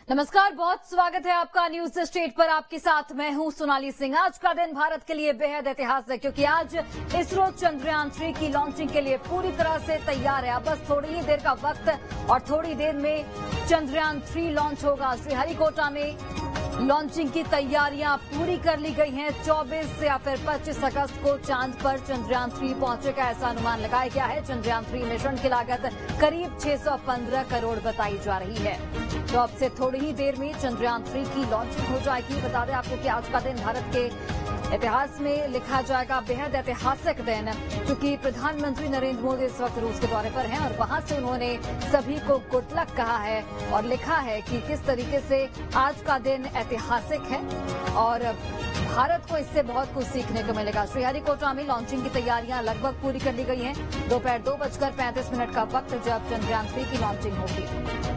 नमस्कार, बहुत स्वागत है आपका न्यूज स्टेट पर। आपके साथ मैं हूं सोनाली सिंह। आज का दिन भारत के लिए बेहद ऐतिहासिक है क्योंकि आज इसरो चंद्रयान 3 की लॉन्चिंग के लिए पूरी तरह से तैयार है। अब बस थोड़ी ही देर का वक्त और थोड़ी देर में चंद्रयान 3 लॉन्च होगा। श्रीहरिकोटा में लॉन्चिंग की तैयारियां पूरी कर ली गई हैं। 24 या फिर 25 अगस्त को चांद पर चंद्रयान 3 पहुंचेगा, ऐसा अनुमान लगाया गया है। चंद्रयान 3 मिशन की लागत करीब 615 करोड़ बताई जा रही है। तो अब से थोड़ी ही देर में चंद्रयान 3 की लॉन्चिंग हो जाएगी। बता दें आपको कि आज का दिन भारत के इतिहास में लिखा जाएगा बेहद ऐतिहासिक दिन, क्योंकि प्रधानमंत्री नरेंद्र मोदी इस वक्त रूस के दौरे पर हैं और वहां से उन्होंने सभी को गुड लक कहा है और लिखा है कि किस तरीके से आज का दिन ऐतिहासिक है और भारत को इससे बहुत कुछ सीखने को मिलेगा। श्रीहरिकोटा में लॉन्चिंग की तैयारियां लगभग पूरी कर ली गई हैं। दोपहर 2:35 का वक्त जब चंद्रयान 3 की लॉन्चिंग होगी।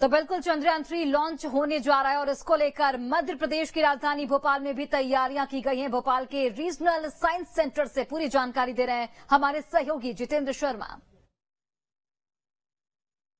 तो बिल्कुल चंद्रयान 3 लॉन्च होने जा रहा है और इसको लेकर मध्य प्रदेश की राजधानी भोपाल में भी तैयारियां की गई हैं। भोपाल के रीजनल साइंस सेंटर से पूरी जानकारी दे रहे हैं हमारे सहयोगी जितेंद्र शर्मा।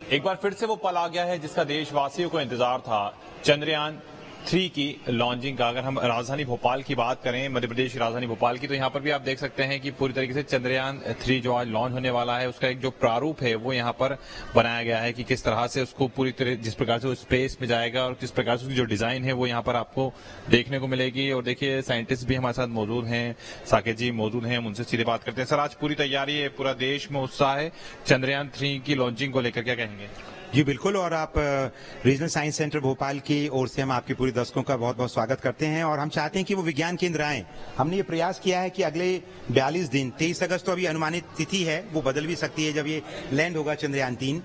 एक बार फिर से वो पल आ गया है जिसका देशवासियों को इंतजार था, चंद्रयान 3 की लॉन्चिंग का। अगर हम राजधानी भोपाल की बात करें, मध्य प्रदेश की राजधानी भोपाल की, तो यहाँ पर भी आप देख सकते हैं कि पूरी तरीके से चंद्रयान 3 जो आज लॉन्च होने वाला है उसका एक जो प्रारूप है वो यहाँ पर बनाया गया है कि किस तरह से उसको पूरी तरह जिस प्रकार से वो स्पेस में जाएगा और किस प्रकार से उसकी जो डिजाइन है वो यहाँ पर आपको देखने को मिलेगी। और देखिए साइंटिस्ट भी हमारे साथ मौजूद हैं, साकेत जी मौजूद हैं, हम उनसे सीधे बात करते हैं। सर, आज पूरी तैयारी है, पूरा देश में उत्साह है, चंद्रयान 3 की लॉन्चिंग को लेकर क्या कहेंगे? जी बिल्कुल, और आप रीजनल साइंस सेंटर भोपाल की ओर से हम आपके पूरे दर्शकों का बहुत बहुत स्वागत करते हैं और हम चाहते हैं कि वो विज्ञान केंद्र आएं। हमने ये प्रयास किया है कि अगले 42 दिन, 23 अगस्त तो अभी अनुमानित तिथि है, वो बदल भी सकती है जब ये लैंड होगा चंद्रयान 3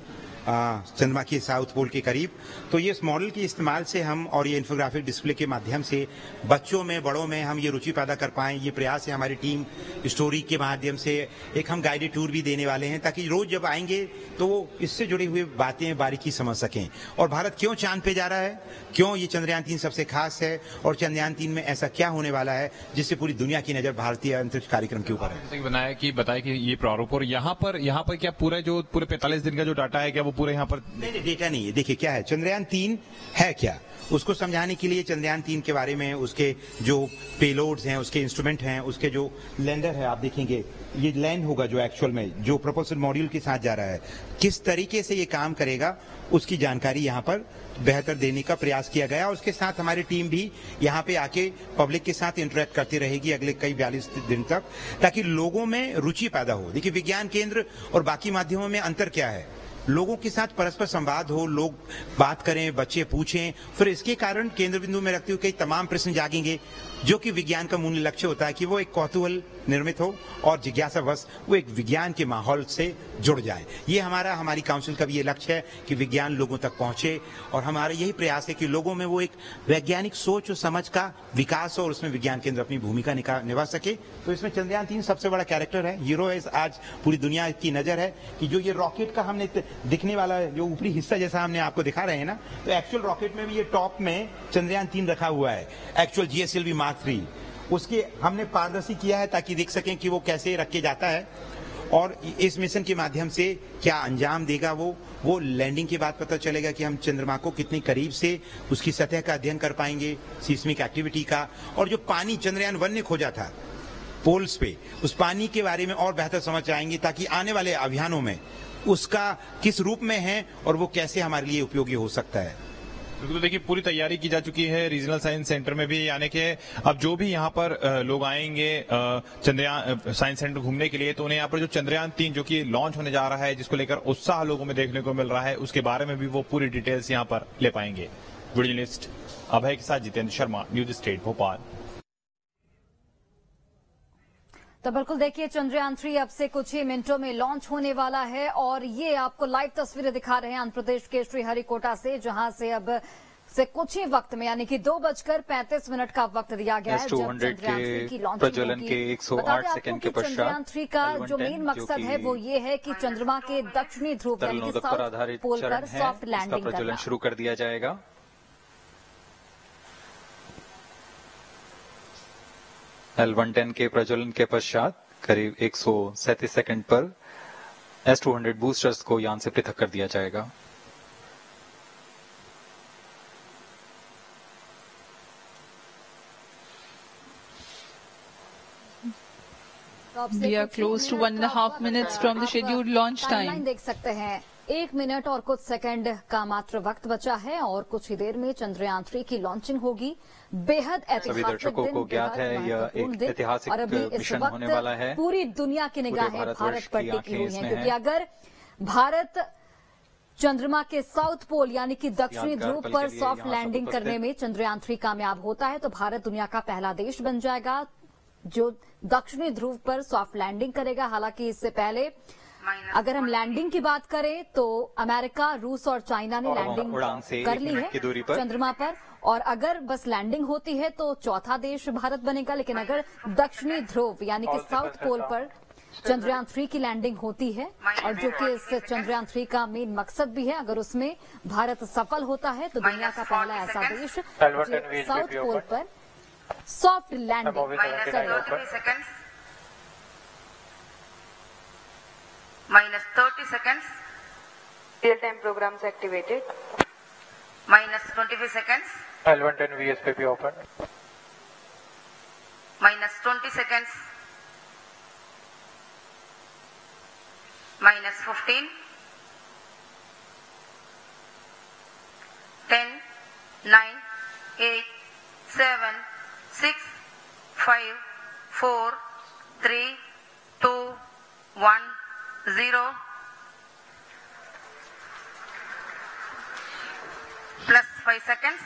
चंद्रमा के साउथ पोल के करीब। तो ये इस मॉडल के इस्तेमाल से हम और ये इन्फोग्राफिक डिस्प्ले के माध्यम से बच्चों में, बड़ों में हम ये रुचि पैदा कर पाएं। ये प्रयास है हमारी टीम स्टोरी के माध्यम से। एक हम गाइडेड टूर भी देने वाले हैं ताकि रोज जब आएंगे तो वो इससे जुड़ी हुई बातें बारीकी समझ सकें और भारत क्यों चांद पे जा रहा है, क्यों ये चंद्रयान 3 सबसे खास है और चंद्रयान 3 में ऐसा क्या होने वाला है जिससे पूरी दुनिया की नजर भारतीय अंतरिक्ष कार्यक्रम के ऊपर है। बताया कि ये प्रारूप और यहाँ पर क्या पूरे 45 दिन का जो डाटा है क्या वो पूरे यहाँ पर? नहीं, डेटा नहीं है। देखिए क्या है चंद्रयान 3 है, क्या उसको समझाने के लिए चंद्रयान 3 के बारे में, उसके जो पेलोड्स हैं, उसके इंस्ट्रूमेंट हैं, उसके जो लैंडर है, आप देखेंगे ये लैंड होगा जो एक्चुअल में जो प्रोपल्सन मॉड्यूल के साथ जा रहा है, किस तरीके से ये काम करेगा उसकी जानकारी यहाँ पर बेहतर देने का प्रयास किया गया। और उसके साथ हमारी टीम भी यहाँ पे आके पब्लिक के साथ इंटरेक्ट करती रहेगी अगले कई 42 दिन तक, ताकि लोगों में रुचि पैदा हो। देखिए विज्ञान केंद्र और बाकी माध्यमों में अंतर क्या है, लोगों के साथ परस्पर संवाद हो, लोग बात करें, बच्चे पूछें, फिर इसके कारण केंद्र बिंदु में रखते हुए कई तमाम प्रश्न जागेंगे जो कि विज्ञान का मूल लक्ष्य होता है कि वो एक कौतूहल निर्मित हो और जिज्ञासावश वो एक विज्ञान के माहौल से जुड़ जाए। ये हमारी काउंसिल का भी ये लक्ष्य है कि विज्ञान लोगों तक पहुंचे और हमारा यही प्रयास है कि लोगों में वो एक वैज्ञानिक सोच और समझ का विकास हो और उसमें विज्ञान केंद्र अपनी भूमिका निभा सके। तो इसमें चंद्रयान 3 सबसे बड़ा कैरेक्टर है, हीरो है। आज पूरी दुनिया की नजर है कि जो ये रॉकेट का हमने दिखने वाला जो ऊपरी हिस्सा जैसा हमने आपको दिखा रहे हैं ना, तो एक्चुअल रॉकेट में भी ये टॉप में चंद्रयान 3 रखा हुआ है, एक्चुअल GSLV Mark 3। उसके हमने पारदर्शी किया है ताकि देख सकें कि वो कैसे रख के जाता है और इस मिशन के माध्यम से क्या अंजाम देगा वो लैंडिंग के बाद पता चलेगा कि हम चंद्रमा को कितने करीब से उसकी सतह का अध्ययन कर पाएंगे, सीस्मिक एक्टिविटी का, और जो पानी चंद्रयान 1 ने खोजा था पोल्स पे, उस पानी के बारे में और बेहतर समझ आएंगे ताकि आने वाले अभियानों में उसका किस रूप में है और वो कैसे हमारे लिए उपयोगी हो सकता है। तो देखिए पूरी तैयारी की जा चुकी है रीजनल साइंस सेंटर में भी, यानी कि अब जो भी यहाँ पर लोग आएंगे चंद्रयान साइंस सेंटर घूमने के लिए, तो उन्हें यहाँ पर जो चंद्रयान 3 जो कि लॉन्च होने जा रहा है, जिसको लेकर उत्साह लोगों में देखने को मिल रहा है, उसके बारे में भी वो पूरी डिटेल्स यहाँ पर ले पाएंगे। वीडियो जर्नलिस्ट अभय के साथ जितेंद्र शर्मा, न्यूज स्टेट भोपाल। तो बिल्कुल देखिए चंद्रयान 3 अब से कुछ ही मिनटों में लॉन्च होने वाला है और ये आपको लाइव तस्वीरें दिखा रहे हैं आंध्र प्रदेश के श्रीहरिकोटा से, जहां से अब से कुछ ही वक्त में यानी कि 2:35 का वक्त दिया गया है जब चंद्रयान 3 की लॉन्चिंग होगी। 108 सेकंड के पश्चात चंद्रयान 3 का जो मेन मकसद है वो ये है कि चंद्रमा के दक्षिणी ध्रुव यानी कि साउथ पोल पर सॉफ्ट लैंडिंग करना। प्रज्वलन शुरू कर दिया जाएगा। L110 के प्रज्वलन के पश्चात करीब 137 सेकंड पर S200 बूस्टर्स को यान से पृथक कर दिया जाएगा। आपसे। We are close to 1.5 minutes from the scheduled launch time. देख सकते हैं 1 मिनट और कुछ सेकंड का मात्र वक्त बचा है और कुछ ही देर में चंद्रयान 3 की लॉन्चिंग होगी। बेहद सभी दर्शकों को ज्ञात है यह एक ऐतिहासिक मिशन होने वाला है। पूरी दुनिया की निगाहें भारत पर टिकी हुई हैं, क्योंकि अगर भारत चंद्रमा के साउथ पोल यानी कि दक्षिणी ध्रुव पर सॉफ्ट लैंडिंग करने में चंद्रयान 3 कामयाब होता है तो भारत दुनिया का पहला देश बन जाएगा जो दक्षिणी ध्रुव पर सॉफ्ट लैंडिंग करेगा। हालांकि इससे पहले अगर हम लैंडिंग की बात करें तो अमेरिका, रूस और चाइना ने लैंडिंग कर ली है चंद्रमा पर, और अगर बस लैंडिंग होती है तो चौथा देश भारत बनेगा। लेकिन अगर दक्षिणी ध्रुव यानी कि साउथ पोल पर चंद्रयान 3 की लैंडिंग होती है, और जो कि इस चंद्रयान 3 का मेन मकसद भी है, अगर उसमें भारत सफल होता है तो दुनिया का पहला ऐसा देश जो साउथ पोल पर सॉफ्ट लैंडिंग करेगा। -30 seconds. Real time programs activated. -25 seconds. L110 VSPP open. -20 seconds. -15. 10, 9, 8, 7, 6, 5, 4, 3, 2, 1. 0 plus 5 seconds.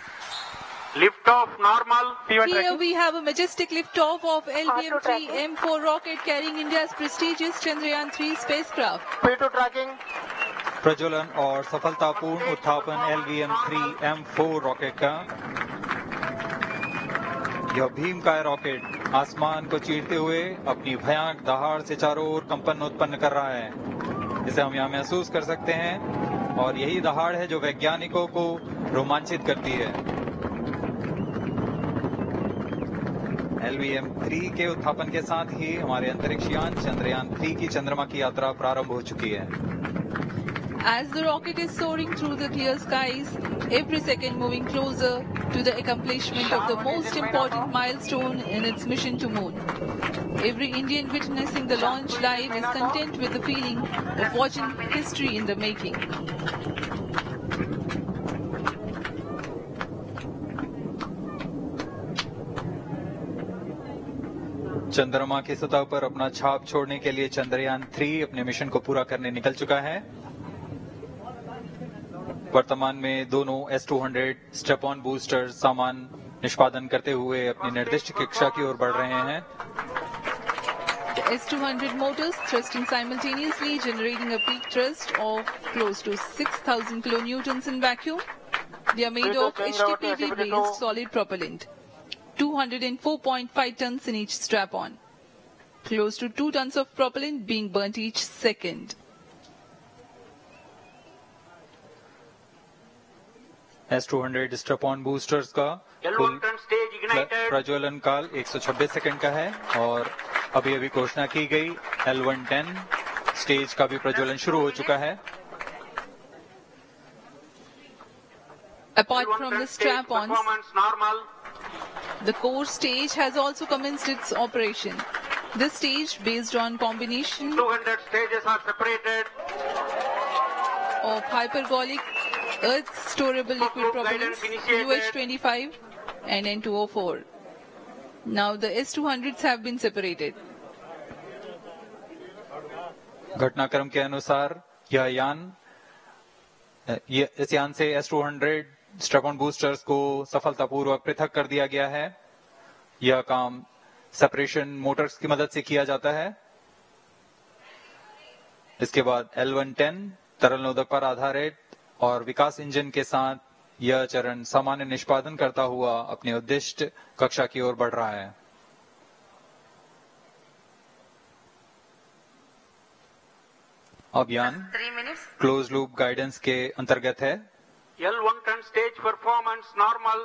Lift off normal. Here we have a majestic lift-off of LVM-3 M4 rocket carrying India's prestigious Chandrayaan 3 spacecraft. P2 tracking. प्रज्वलन और सफलतापूर्ण उत्थापन LVM-3 M4 rocket का। यह भीमकाय rocket आसमान को चीरते हुए अपनी भयानक दहाड़ से चारों ओर कंपन उत्पन्न कर रहा है, जिसे हम यहाँ महसूस कर सकते हैं, और यही दहाड़ है जो वैज्ञानिकों को रोमांचित करती है। LVM-3 के उत्थापन के साथ ही हमारे अंतरिक्ष यान चंद्रयान 3 की चंद्रमा की यात्रा प्रारंभ हो चुकी है। As the rocket is soaring through the clear skies, every second moving closer to the accomplishment of the most important milestone in its mission to moon. Every Indian witnessing the launch live is content with the feeling of watching history in the making. चंद्रमा की सतह पर अपना छाप छोड़ने के लिए चंद्रयान 3 अपने मिशन को पूरा करने निकल चुका है। वर्तमान में दोनों S-200 स्टेप ऑन बूस्टर सामान निष्पादन करते हुए अपनी निर्दिष्ट कक्षा की ओर बढ़ रहे हैं। The S-200 motors thrusting simultaneously, generating a peak thrust of close to 6,000 kilonewtons in vacuum. They are made of HTPB-based solid propellant, 204.5 tons in each strap-on. Close to 2 tons of propellant being burnt each second. S-200 strap-on boosters का कुल प्रज्वलन काल 126 second का है, और अभी अभी घोषणा की गई L110 स्टेज का भी प्रज्वलन शुरू हो चुका है। Apart from the strap-ons, the core stage has also commenced its operation. This stage, based on combination 200 stages are separated of hypergolic Earth storable liquid propellants UH-25 and N2O4. Now the S-200s have been separated. घटनाक्रम के अनुसार इस यान से S-200 strap-on boosters को सफलतापूर्वक पृथक कर दिया गया है। यह काम सेपरेशन मोटर्स की मदद से किया जाता है। इसके बाद L110 तरल नोदक पर आधारित और विकास इंजन के साथ यह चरण सामान्य निष्पादन करता हुआ अपनी उद्दिष्ट कक्षा की ओर बढ़ रहा है। अभियान क्लोज लूप गाइडेंस के अंतर्गत है। L110 stage performance normal.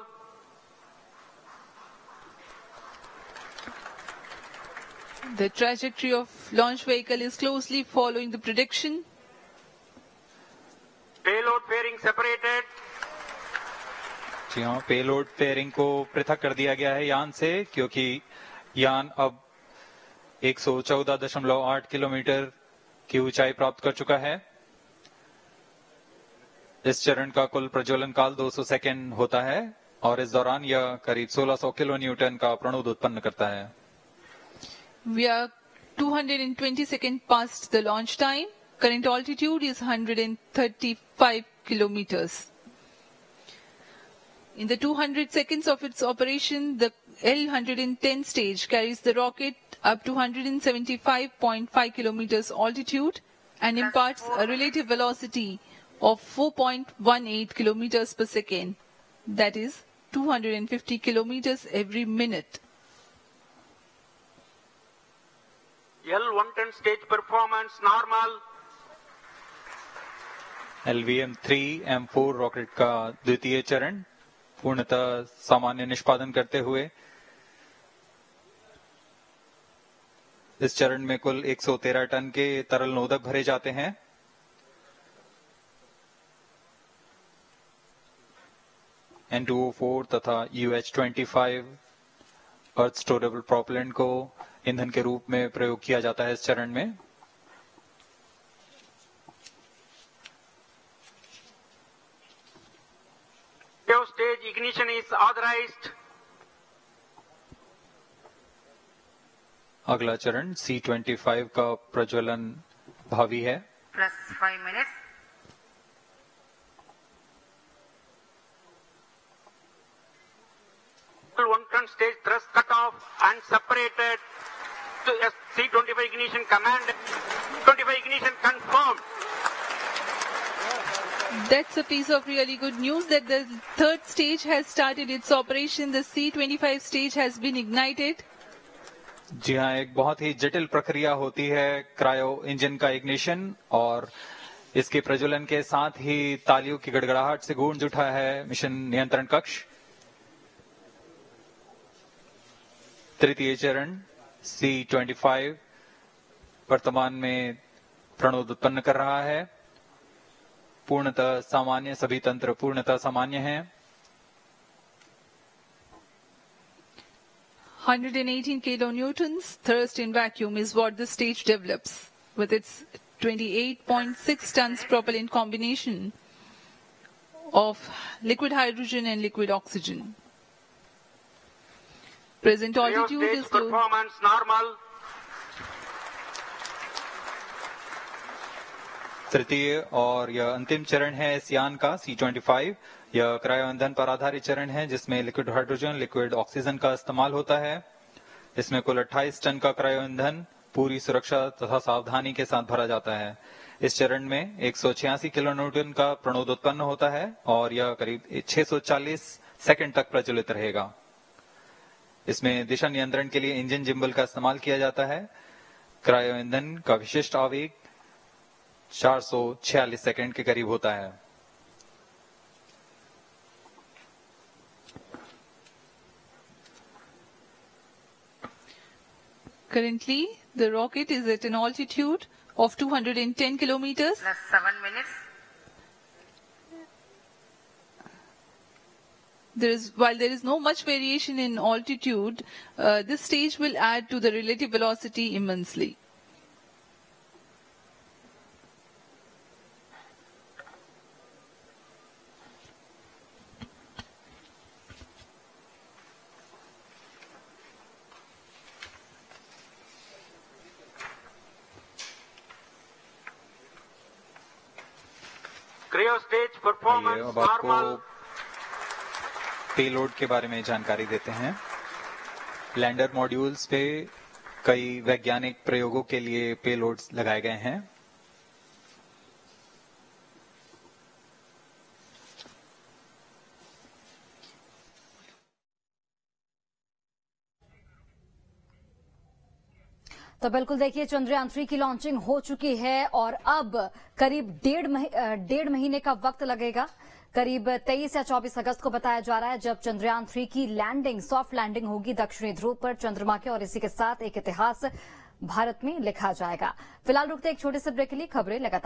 The trajectory of launch vehicle is closely following the prediction. Payload fairing separated. जी हाँ, पेलोड फेयरिंग को पृथक कर दिया गया है यान से, क्योंकि यान अब 114.8 किलोमीटर की ऊंचाई प्राप्त कर चुका है। इस चरण का कुल प्रज्वलन काल 200 सेकेंड होता है और इस दौरान यह करीब 1600 किलो न्यूटन का प्रणोद उत्पन्न करता है। We are 220 seconds past the launch time. Current altitude is 135 kilometers. In the 200 seconds of its operation, the L-110 stage carries the rocket up to 175.5 kilometers altitude and imparts a relative velocity of 4.18 kilometers per second. That is 250 kilometers every minute. L-110 stage performance normal. LVM-3 M4 rocket का द्वितीय चरण पूर्णतः सामान्य निष्पादन करते हुए इस चरण में कुल 113 टन के तरल नोदक भरे जाते हैं। N2O4 तथा UH-25 अर्थ स्टोरेबल प्रोपेलेंट को ईंधन के रूप में प्रयोग किया जाता है इस चरण में। Stage ignition is authorized. अगला चरण C-25 का प्रज्वलन भावी है। Plus 5 minutes. L-110 stage thrust cut off and separated to C-25 ignition command. 25 ignition confirmed. That's a piece of really good news that the third stage has started its operation. The C-25 stage has been ignited. जी हाँ, एक बहुत ही जटिल प्रक्रिया होती है cryo engine का ignition और इसके प्रज्वलन के साथ ही तालियों की गड़गड़ाहट से गूंज उठा है मिशन नियंत्रण कक्ष। तृतीय चरण C-25 वर्तमान में प्रणोद उत्पन्न कर रहा है। पूर्णतः सामान्य, सभी तंत्र पूर्णतः सामान्य हैं। 118 kilonewtons thrust in vacuum is what the stage develops with its 28.6 tons propellant combination of liquid hydrogen and liquid oxygen. Present altitude Stage is close. performance normal. तृतीय और यह अंतिम चरण है इस यान का C-25। यह क्रायो ईंधन पर आधारित चरण है जिसमें लिक्विड हाइड्रोजन, लिक्विड ऑक्सीजन का इस्तेमाल होता है। इसमें कुल 28 टन का क्रायो ईंधन पूरी सुरक्षा तथा सावधानी के साथ भरा जाता है। इस चरण में 186 किलो न्यूटन का प्रणोद उत्पन्न होता है और यह करीब 640 सेकंड तक प्रज्वलित रहेगा। इसमें दिशा नियंत्रण के लिए इंजन जिम्बल का इस्तेमाल किया जाता है। क्रायो ईंधन का विशिष्ट आवेग 446 सेकंड के करीब होता है। Currently, the rocket is at an altitude of 210 kilometers. Plus 7 minutes. While there is no much variation in altitude, this stage will add to the relative velocity immensely. Cryo stage आइए performance अब आपको normal. Payload के बारे में जानकारी देते हैं। Lander modules पे कई वैज्ञानिक प्रयोगों के लिए पेलोड्स लगाए गए हैं। तो बिल्कुल देखिए, चंद्रयान 3 की लॉन्चिंग हो चुकी है और अब करीब डेढ़ महीने का वक्त लगेगा। करीब 23 या 24 अगस्त को बताया जा रहा है जब चंद्रयान 3 की लैंडिंग, सॉफ्ट लैंडिंग होगी दक्षिणी ध्रुव पर चंद्रमा के, और इसी के साथ एक इतिहास भारत में लिखा जाएगा। फिलहाल रुकते एक छोटे से ब्रेक के लिए, खबरें लगातार